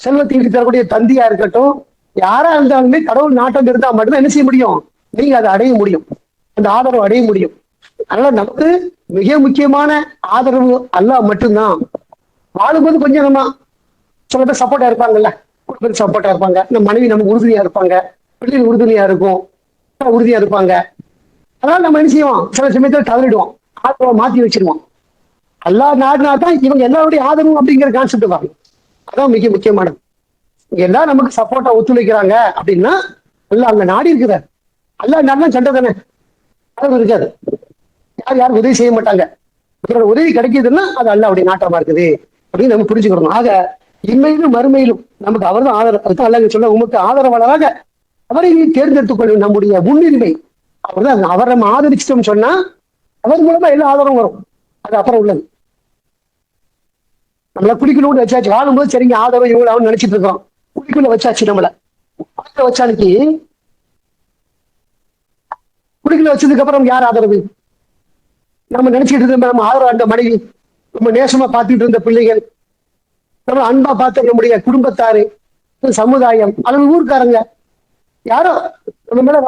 செல்வத்தை ஈட்டி தரக்கூடிய தந்தியா இருக்கட்டும், யாரா இருந்தாலுமே கடவுள் நாட்டம் இருந்தா மட்டும்தான் என்ன செய்ய முடியும், நீங்க அதை அடைய முடியும், அந்த ஆதரவு அடைய முடியும். அதனால நமக்கு மிக முக்கியமான ஆதரவு அல்லாஹ் மட்டும்தான். வாழும்போது கொஞ்சம் நம்ம சில பேர் சப்போர்ட்டா இருப்பாங்கல்ல, ஒரு பேர் சப்போர்ட்டா இருப்பாங்க, நம்ம மனைவி நமக்கு உறுதுணையா இருப்பாங்க, பிள்ளைகள் உறுதுணையா இருக்கும், உறுதியா இருப்பாங்க. அதனால நம்ம என்ன செய்வோம், சில சமயத்துல தவறிடுவோம், ஆதரவை மாத்தி வச்சிருவோம். அல்லாஹ் நாடுனா தான் இவங்க எல்லாருடைய ஆதரவும் அப்படிங்கிற கான்செப்ட் வரும். அதான் மிக முக்கியமானது. எல்லாம் நமக்கு சப்போர்ட்டா ஒத்துழைக்கிறாங்க அப்படின்னா அல்லாஹ் அங்க நாடி இருக்கிறார். அல்லாஹ் நாடுனா சண்டை தானே, ஆதரவு இருக்காது, யாருக்கு உதவி செய்ய மாட்டாங்க. உதவி கிடைக்குதுன்னா அது அல்லாஹ்வுடைய நாட்டமா இருக்குது அப்படின்னு நம்ம புரிஞ்சுக்கணும். ஆக இன்மையிலும் மறுமையிலும் நமக்கு அவர்தான் ஆதரவு. அதுதான் அல்ல சொல்ல, உமக்கு ஆதரவாளராக அவரை நீ தேர்ந்தெடுத்துக் கொள்ளும். நம்முடைய முன்னுரிமை அவர்தான். அவரை நம்ம ஆதரிச்சிட்டோம் சொன்னா அவர் மூலமா எல்லா ஆதரவும் வரும். அது அப்புறம் உள்ளது. நம்மள குடிக்கணும்னு வச்சாச்சு, வாழும்போது சரிங்க ஆதரவு இவ்வளவு நினைச்சிட்டு இருக்கோம். குடிக்குள்ள வச்சாச்சு, நம்மள வச்சாலுக்கு குடிக்குள்ள வச்சதுக்கு அப்புறம் யார் ஆதரவு? நம்ம நினைச்சிட்டு இருந்த நம்ம ஆதரவு அந்த மனைவி, நம்ம நேசமா பார்த்துட்டு இருந்த பிள்ளைகள், நம்ம அன்பா பார்த்த நம்முடைய குடும்பத்தாரு, சமுதாயம், அல்லது ஊர்க்காரங்க, யாரோ நம்ம மேல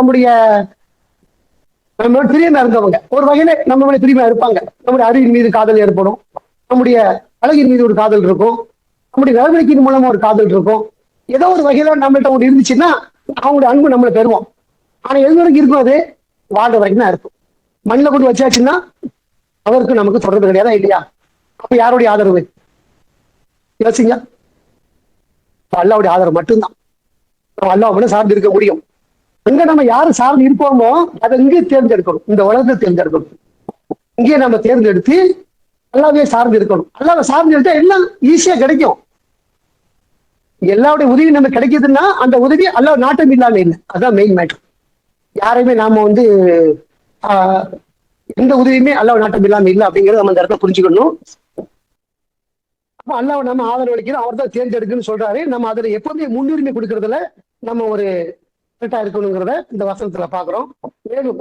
நம்ம பிரியமா இருந்தவங்க ஒரு வகையில நம்ம மேல பிரியமா இருப்பாங்க. நம்முடைய அறிவின் மீது காதல் ஏற்படும், நம்முடைய அழகின் மீது ஒரு காதல் இருக்கும், நம்முடைய நடவடிக்கையின் மூலமா ஒரு காதல் இருக்கும். ஏதோ ஒரு வகையில நம்மள்ட்ட ஒன்று இருந்துச்சுன்னா அவங்களுடைய அன்பு நம்மளை பெறுவோம். ஆனா எது வரைக்கும் இருக்கும்? அது வாழ்ற வரைக்கும் தான் இருக்கும். மண்ணில் கொண்டு வச்சாச்சுன்னா அவருக்கு நமக்கு தொடர்பு கிடையாதா இல்லையா? அப்ப யாருடைய ஆதரவு? யோசிங்க. அல்லாவுடைய ஆதரவு மட்டும்தான். நம்ம அல்லாஹ் சார்ந்து இருக்க முடியும். அங்க நம்ம யாரு சார்ந்து இருப்போமோ அதை இங்கே தேர்ந்தெடுக்கணும். இந்த உலகத்தை தேர்ந்தெடுக்கணும். இங்கே நம்ம தேர்ந்தெடுத்து அல்லாவே சார்ந்து இருக்கணும். அல்லாவை சார்ந்து எடுத்தா எல்லாம் ஈஸியா கிடைக்கும். எல்லாருடைய உதவி நம்ம கிடைக்குதுன்னா அந்த உதவி அல்லாஹ் நாட்டம் இல்லாம இல்லை. அதுதான் மெயின் மேட்டர். யாரையுமே நாம எந்த உதவியுமே அல்லாஹ் நாட்டம் இல்லாம இல்லை அப்படிங்கறத நம்ம இந்த இடத்துல புரிஞ்சுக்கணும். அப்ப அல்லாஹ் நம்ம ஆதரவு அளிக்கிறோம், அவர் தான் தேர்ந்தெடுக்குன்னு சொல்றாரு. நம்ம அதுல எப்பவுமே முன்னுரிமை கொடுக்கறதுல நம்ம ஒரு கரெக்டா இருக்கணுங்கிறத இந்த வசனத்துல பாக்குறோம். மேலும்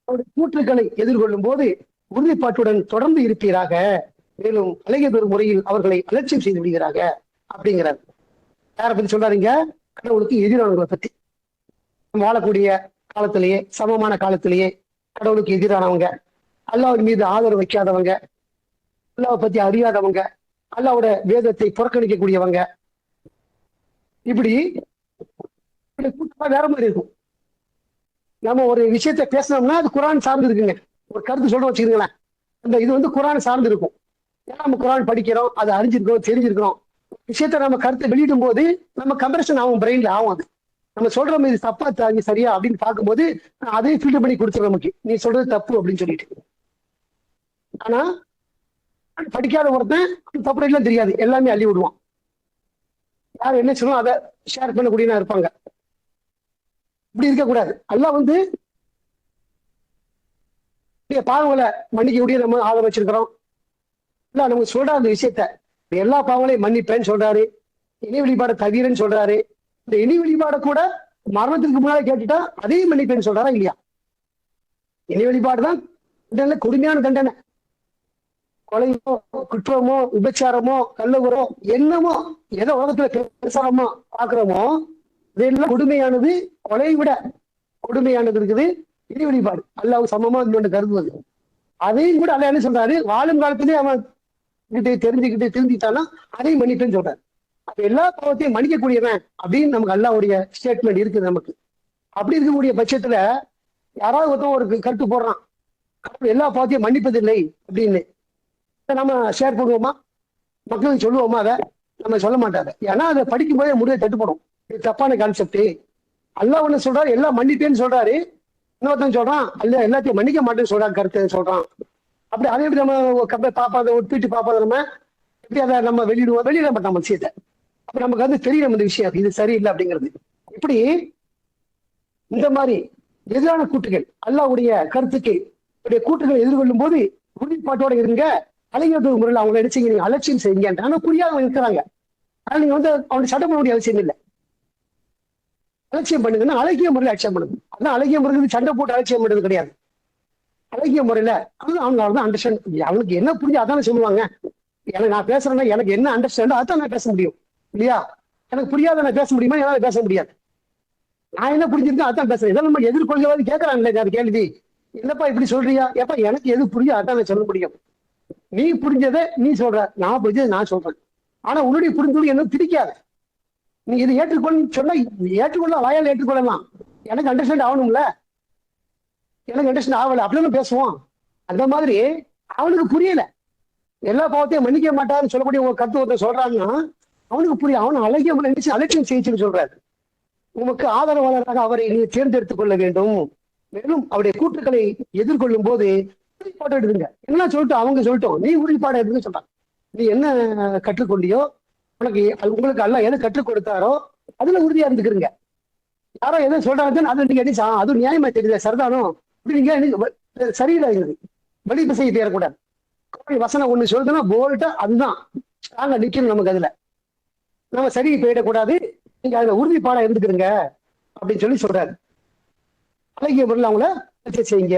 அவருடைய கூற்றுக்களை எதிர்கொள்ளும் போது உறுதிப்பாட்டுடன் தொடர்ந்து இருப்பீராக, மேலும் அழகிய பெறும் முறையில் அவர்களை அலட்சியம் செய்து விடுகிறாங்க அப்படிங்கிறார். யாரை பத்தி சொல்றாருங்க? கடவுளுக்கு எதிரானவங்களை பத்தி. வாழக்கூடிய காலத்திலேயே, சமமான காலத்திலேயே கடவுளுக்கு எதிரானவங்க, அல்லாஹ்வின் மீது ஆதரவு வைக்காதவங்க, அல்லாஹ்வை பத்தி அறியாதவங்க, அல்லாஹ்வோட வேதத்தை புறக்கணிக்கக்கூடியவங்க, இப்படி வேற மாதிரி இருக்கும். நம்ம ஒரு விஷயத்த பேசணும்னா அது குரான் சார்ந்து இருக்குங்க. ஒரு கருத்து சொல்றோம் வச்சுக்கிறீங்களேன், அந்த இது குரான் சார்ந்து இருக்கும். ஏன்னா நம்ம குரான் படிக்கிறோம், அதை அறிஞ்சிருக்கிறோம், தெரிஞ்சிருக்கிறோம். விஷயத்த நம்ம கருத்தை வெளியிடும் போது நம்ம கம்பரிசன் ஆகும், பிரெயின்ல ஆகும். அது நம்ம சொல்றோம் இது தப்பா சரியா அப்படின்னு பார்க்கும்போது அதையும் ஃபில்டர் பண்ணி கொடுத்துரும் நமக்கு, நீ சொல்றது தப்பு அப்படின்னு சொல்லிட்டு. ஆனா படிக்காத ஒருத்தன் தப்பு எல்லாம் தெரியாது, எல்லாமே அள்ளி விடுவான். யார் என்ன சொல்லணும் அதை ஷேர் பண்ணக்கூடியனா இருப்பாங்க. இப்படி இருக்கக்கூடாது. அல்லாஹ் பாவங்களை மன்னிக்கக்கூடிய நம்ம ஆதரவு வச்சிருக்கிறோம். இல்ல நமக்கு சொல்ற அந்த விஷயத்த எல்லா பாவங்களையும் மன்னிப்பேன்னு சொல்றாரு. இணை வழிபாட தவிரன்னு சொல்றாரு. இந்த இணை வழிபாட கூட மரணத்துக்கு முன்னாலே கேட்டுட்டா அதையும் மன்னிப்பேன்னு சொல்றாரா இல்லையா? இணை வழிபாடுதான் கொடுமையான தண்டனை. கொலையோ, குற்றமோ, விபச்சாரமோ, கள்ளவரோ, என்னமோ எதோ உலகத்துல பிரசாரமோ பாக்குறோமோ இதெல்லாம் கொடுமையானது. கொலையை விட கொடுமையானது இருக்குது இணை வழிபாடு. அல்லாஹ் சமமா இன்னொன்று கருதுவது. அதையும் கூட அல்லாஹ் என்ன சொல்றாரு? வாழும் காலத்திலேயே அவன் தெரிஞ்சுக்கிட்டு திருந்திட்டானா அதையும் மன்னிப்பேன்னு சொல்றாரு. அப்ப எல்லா பாவத்தையும் மன்னிக்கக்கூடியவன் அப்படின்னு நமக்கு அல்லாஹ்வுடைய ஸ்டேட்மெண்ட் இருக்குது நமக்கு. அப்படி இருக்கக்கூடிய பட்சத்துல யாராவது ஒருத்தன் ஒரு கருத்து போடுறான், எல்லா பாவத்தையும் மன்னிப்பதில்லை அப்படின்னு, நம்ம ஷேர் பண்ணுவோமா? மக்களுக்கு சொல்லுவோமா? அதை நம்ம சொல்ல மாட்டாங்க. ஏன்னா அதை படிக்கும் போதே முடிவை தட்டுப்படும். இது தப்பான கான்செப்ட். அல்லாஹ் ஒண்ணு சொல்றாரு, எல்லாம் மன்னிப்பேன்னு சொல்றாரு. இன்னொருத்தன் சொல்றான் அல்ல எல்லாத்தையும் மன்னிக்க மாட்டேன்னு சொல்றான், கருத்து சொல்றான். அப்படி அதை எப்படி நம்ம பாப்பாத ஒப்பிட்டு பாப்பாத நம்ம எப்படி அதை நம்ம வெளியிட மாட்டோம் நம்ம விஷயத்த. அப்ப நமக்கு தெரியும் இந்த விஷயம் இது சரியில்லை அப்படிங்கிறது. இப்படி இந்த மாதிரி எதிரான கூட்டுகள், அல்லாஹ்வுடைய கருத்துக்கு கூட்டுகளை எதிர்கொள்ளும் போது உறுதிப்பாட்டோட இருங்க. அழகிய முறையில் அவங்களை எடுச்சீங்க, நீங்க அலட்சியம் செய்யுங்க. ஆனா புரியாதவங்க இருக்கிறாங்க. ஆனா நீங்க அவனுடைய சட்டம் பண்ண வேண்டிய அவசியம் இல்லை. அலட்சியம் பண்ணுங்கன்னா அழகிய முறையில் அலட்சியம் பண்ணுது. அதான் அழகிய முறையில் சண்டை போட்டு அலட்சியம் பண்ணுறது கிடையாது. அழகிய முறையில அவங்க அண்டர்ஸ்டாண்ட், அவனுக்கு என்ன புரிஞ்சு அதானே சொல்லுவாங்க. எனக்கு நான் பேசுறேன்னா எனக்கு என்ன அண்டர்ஸ்டாண்டோ அதான் நான் பேச முடியும் இல்லையா? எனக்கு புரியாத நான் பேச முடியுமா? என்னால பேச முடியாது. நான் என்ன புரிஞ்சிருக்கேன் அதான் பேசுறேன். இதெல்லாம் நம்ம எதிர்கொள்கிறது கேட்கறாங்களே அது கேள்வி. என்னப்பா இப்படி சொல்றியா? எப்ப எனக்கு எது புரியும் அதான் நான் சொல்ல முடியும். நீ புரிஞ்சதை நீ சொல்ற, நான் புரிஞ்சதை நான் சொல்றேன். ஆனா உன்னுடைய புரிஞ்சது என்ன பிடிக்காது. நீ இதை ஏற்றுக்கொள்ள சொன்னா ஏற்றுக்கொள்ளலாம், வாயால் ஏற்றுக்கொள்ளலாம். எனக்கு அண்டர்ஸ்டாண்ட் ஆகணும்ல. எனக்கு அண்டர்ஸ்டாண்ட் ஆகல அப்படின்னு பேசுவோம். அந்த மாதிரி அவனுக்கு புரியல. எல்லா பாவத்தையும் மன்னிக்க மாட்டாருன்னு சொல்லக்கூடிய உங்க கருத்து ஒருத்தர் சொல்றாங்கன்னா அவனுக்கு புரியும். அவனை அழகிய நினைச்சு அலட்சியம் செய்யுன்னு சொல்றாரு. உமக்கு ஆதரவாளராக அவரை நீ தேர்ந்தெடுத்துக் கொள்ள வேண்டும். மேலும் அவருடைய கூற்றுக்களை எதிர்கொள்ளும் போது உறுதிப்பாடு எடுங்க. என்ன சொல்லிட்டோம் அவங்க சொல்லிட்டோம், நீ உறுதிப்பாடு எடுங்க சொல்றாங்க. நீ என்ன கற்றுக்கொண்டியோ உங்களுக்கு அல்ல எதை கற்றுக் கொடுத்தாரோ அதுல உறுதியா இருந்துக்கிறீங்க. யாரோ எதை சொல்றாங்க அது நீங்க அது நியாயமா தெரியுது சரிதானோ இப்படி நீங்க சரியில்லை வெளிப்பு செய்ய தேரக்கூடாது. வசனம் ஒண்ணு சொல்றதுன்னா போல்ட்டா அதுதான் ஸ்ட்ராங்கா நிக்கணும் நமக்கு. அதுல நம்ம சரி போயிடக்கூடாது, நீங்க அதுல உறுதிப்பாடா இருந்துக்கிறீங்க அப்படின்னு சொல்லி சொல்றாரு. அழகிய முறையில் அவங்கள செய்யுங்க.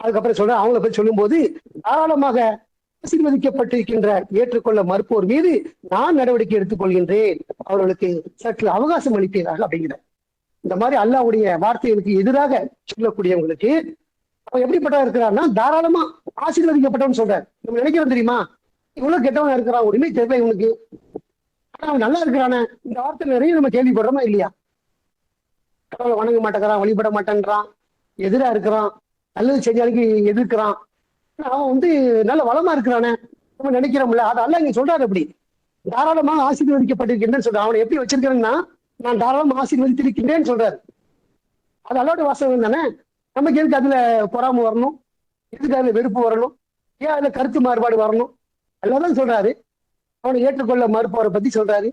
அதுக்கப்புறம் சொல்ற அவங்கள பற்றி சொல்லும் போது தாராளமாக ஆசீர்வதிக்கப்பட்டிருக்கின்ற ஏற்றுக்கொள்ள மறுப்போர் மீது நான் நடவடிக்கை எடுத்துக் கொள்கின்றேன், அவர்களுக்கு சற்று அவகாசம் அளிப்பீராக அப்படிங்கிற இந்த மாதிரி அல்லாஹ்வுடைய வார்த்தைகளுக்கு எதிராக சொல்லக்கூடியவங்களுக்கு அவன் எப்படிப்பட்டவன் இருக்கிறான்னா தாராளமா ஆசீர்வதிக்கப்பட்டவன் சொல்றாரு. நம்ம நினைக்கிறோம் தெரியுமா, இவ்வளவு கெட்டவன் இருக்கிறான், உரிமை தெரியல இவனுக்கு, ஆனா அவன் நல்லா இருக்கிறான இந்த வார்த்தை நிறைய நம்ம கேள்விப்படுறோமா இல்லையா? கடவுளை வணங்க மாட்டேங்கிறான், வழிபட மாட்டேங்கிறான், எதிரா இருக்கிறான், நல்லது செஞ்சாலுக்கு எதிர்க்கிறான், அவன் நல்ல வளமா இருக்கிறானே நம்ம நினைக்கிறோம்ல. அது அல்ல இங்க சொல்றாரு. அப்படி தாராளமாக ஆசீர்வதிக்கப்பட்டிருக்கின்றேன்னு சொல்றான். அவனை எப்படி வச்சிருக்கிறேன்னா நான் தாராளமாக ஆசீர்வதித்திருக்கின்றேன்னு சொல்றாரு. அது அல்லாவுடைய வாசகம் தானே. நமக்கு எதுக்கு அதுல பொறாமை வரணும், எதுக்கு அதுல வெறுப்பு வரணும், ஏன் அதுல கருத்து மாறுபாடு வரணும்? அல்லதான் சொல்றாரு. அவனை ஏற்றுக்கொள்ள மறுப்பவரை பத்தி சொல்றாரு.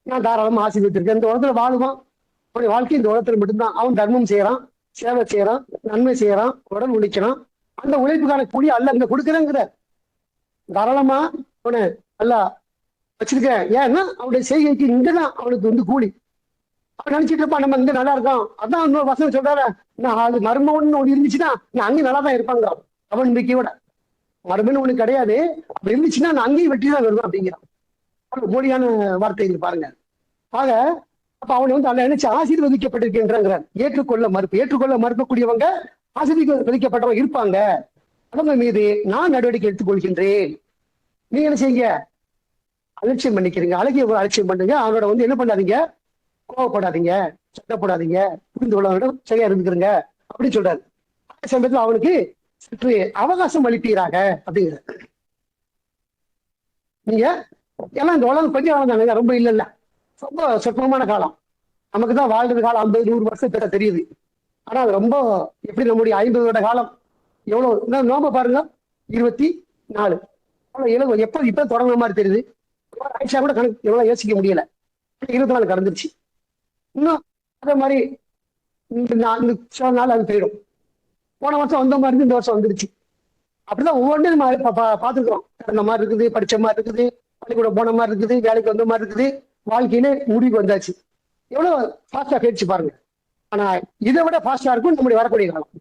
நான் தாராளமா ஆசீர்வதித்திருக்கேன். இந்த உலகத்துல வாழுவான், அவனுடைய வாழ்க்கை இந்த உலகத்துல மட்டும்தான். அவன் தர்மம் செய்யறான், சேவை செய்யறான், நன்மை செய்யறான், உடல் உழைக்கிறான். அந்த உழைப்புக்கான கூலி அல்ல அங்க கொடுக்குறேங்கிற தாராளமா அவனை அல்ல வச்சிருக்கேன். ஏன்னா அவனுடைய செய்கைக்கு இங்கதான் அவனுக்கு கூலி. அவன் நினைச்சிட்டு இருப்பான் நம்ம இங்க நல்லா இருக்கான். அதான் இன்னொரு வசனம் சொல்றாரு, நான் அது மர்மம்னு ஒண்ணு இருந்துச்சுன்னா நான் அங்கேயும் நல்லா தான் இருப்பாங்க. அவன் நம்பிக்கையோட மர்மம்னு ஒண்ணு கிடையாது, அப்படி இருந்துச்சுன்னா நான் அங்கேயும் வெற்றி தான் வருவேன் அப்படிங்கிறான். போலியான வார்த்தைகள் பாருங்க. ஆக அப்ப அவனை அல்ல நினைச்சு ஆசீர்வதிக்கப்பட்டிருக்கின்றான். ஏற்றுக்கொள்ள மறுக்கக்கூடியவங்க ஆசீர்வதிக்கப்பட்டவங்க இருப்பாங்க. அவங்க மீது நான் நடவடிக்கை எடுத்துக் கொள்கின்றேன். நீங்க என்ன செய்யுங்க, அலட்சியம் பண்ணிக்கிறீங்க, அழகிய அலட்சியம் பண்ணுங்க. அவனோட என்ன பண்ணாதீங்க, கோவப்படாதீங்க, சட்டப்படாதீங்க, புரிந்து கொள்ள சரியா இருந்துக்கிறங்க அப்படின்னு சொல்றாரு. அதே சமயத்துல அவனுக்கு சற்று அவகாசம் அளிப்பீராக அப்படிங்கிற. நீங்க எல்லாம் இந்த உலகம் கொஞ்சம் காலம் தானே, ரொம்ப இல்ல ரொம்ப சொற்பமான காலம். நமக்குதான் வாழ்றது காலம் 50-100 வருஷம் தெரியுது. ஆனா அது ரொம்ப எப்படி நம்முடைய 50 வருட காலம் எவ்வளவு நோம்ப பாருங்க, 24 எப்ப இப்ப தொடங்குற மாதிரி தெரியுது. ஆயிஷா கூட கணக்கு எவ்வளவு யோசிக்க முடியல. 24 கடந்துருச்சு. இன்னும் அதே மாதிரி சில நாள் அது போயிடும். போன வருஷம் வந்த மாதிரி இருந்து இந்த வருஷம் வந்துருச்சு. அப்படிதான் ஒவ்வொன்றும் நம்ம பார்த்துக்கிறோம். கடந்த மாதிரி இருக்குது, படிச்ச மாதிரி இருக்குது, பள்ளிக்கூடம் போன மாதிரி இருக்குது, வேலைக்கு வந்த மாதிரி இருக்குது, வாழ்க்கையிலே முடிவுக்கு வந்தாச்சு. எவ்வளவு ஃபாஸ்டா போயிடுச்சு பாருங்க. ஆனா இதை விட ஃபாஸ்டா இருக்கும் நம்முடைய வரக்கூடிய காலம்.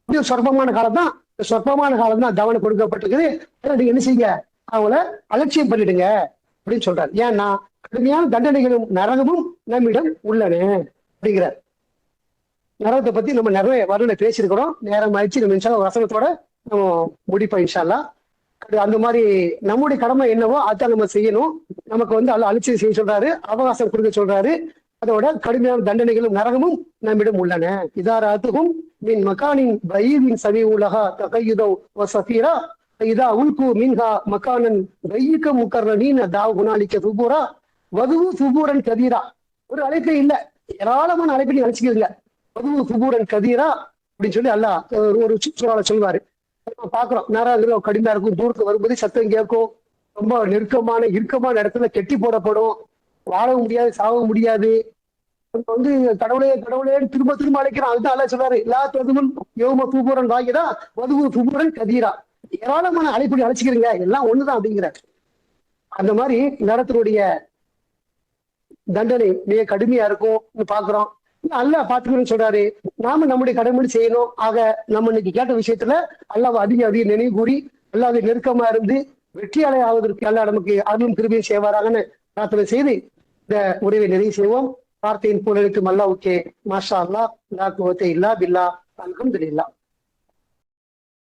இது சொற்பமான காலம் தான். சொற்பமான காலம் தான் தவணை கொடுக்கப்பட்டிருக்குது. நீங்க என்ன செய்யுங்க, அவங்கள அலட்சியம் பண்ணிடுங்க அப்படின்னு சொல்றாரு. ஏன்னா கடுமையான தண்டனைகளும் நரகமும் நம்மிடம் உள்ளன அப்படிங்கிறார். நரகத்தை பத்தி நம்ம நிறைய வரல பேசியிருக்கிறோம். நேரம் ஆயிடுச்சு. நம்ம இன்ஷா அல்லாஹ் வசனத்தோட நம்ம முடிப்போம் இன்ஷா அல்லாஹ். அந்த மாதிரி நம்முடைய கடமை என்னவோ அதான் நம்ம செய்யணும். நமக்கு அல்ல அலட்சியம் செய்ய சொல்றாரு, அவகாசம் கொடுக்க சொல்றாரு. அதோட கடுமையான தண்டனைகளும் நரகமும் நம்மிடம் உள்ளன. இதாராத்துக்கும் மின் மக்கானின் பையின் சமீ உலகா தகையுதோ வசஃபீரா இதா உல்கு மின்ஹா மக்கானன் பையிக்க முக்கர்ணீன தாவ் குணாலிக்க சுபூரா வதுவு சுபூரன் கதீரா. ஒரு அழைப்பே இல்லை, ஏராளமான அழைப்பை நீ அழைச்சிக்கிறீங்க. வதுவு சுபூரன் கதீரா அப்படின்னு சொல்லி அல்லாஹ் ஒரு சூறால சொல்வாரு. பாக்குறோம் நேரம் கடுமையா இருக்கும். தூரத்துல வரும்போது சத்தம் கேட்கும். ரொம்ப இறுக்கமான இடத்துல கெட்டி போடப்படும். வாழவும் முடியாது, சாகவும் முடியாது. கடவுளே கடவுளேன்னு திரும்ப திரும்ப அழைக்கிறான். அதுதான் அல்ல சொல்றாரு, எல்லா தொதுமுன் யோம சூபூரன் வாங்கிதான் வதுவு சுபூரன் கதீரா. ஏராளமான அழைப்படி அழைச்சிக்கிறீங்க, எல்லாம் ஒண்ணுதான் அப்படிங்கிறார். அந்த மாதிரி நரகத்தினுடைய தண்டனை மிக கடுமையா இருக்கும் பாக்குறோம். அல்லாஹ் பாத்துக்கணும்னு சொல்றாரு. நாம நம்முடைய கடமை செய்யணும். ஆக நம்ம இன்னைக்கு கேட்ட விஷயத்துல அல்லாஹ் அதிக நினைவு கூறி அல்லாஹ் நெருக்கமா இருந்து வெற்றியாளர் ஆவதற்கு அல்லாஹ் நமக்கு அருளும் கிருபையும் செய்வாராகன்னு பிரார்த்தனை செய்து இந்த உரையை நிறைவு செய்வோம். வார்த்தையின் புகழுக்கும் அல்லாஹ்வுக்கே மாஷா அல்லாஹ், லா குவத்த இல்லா பில்லா, அல்ஹம்துலில்லாஹ்.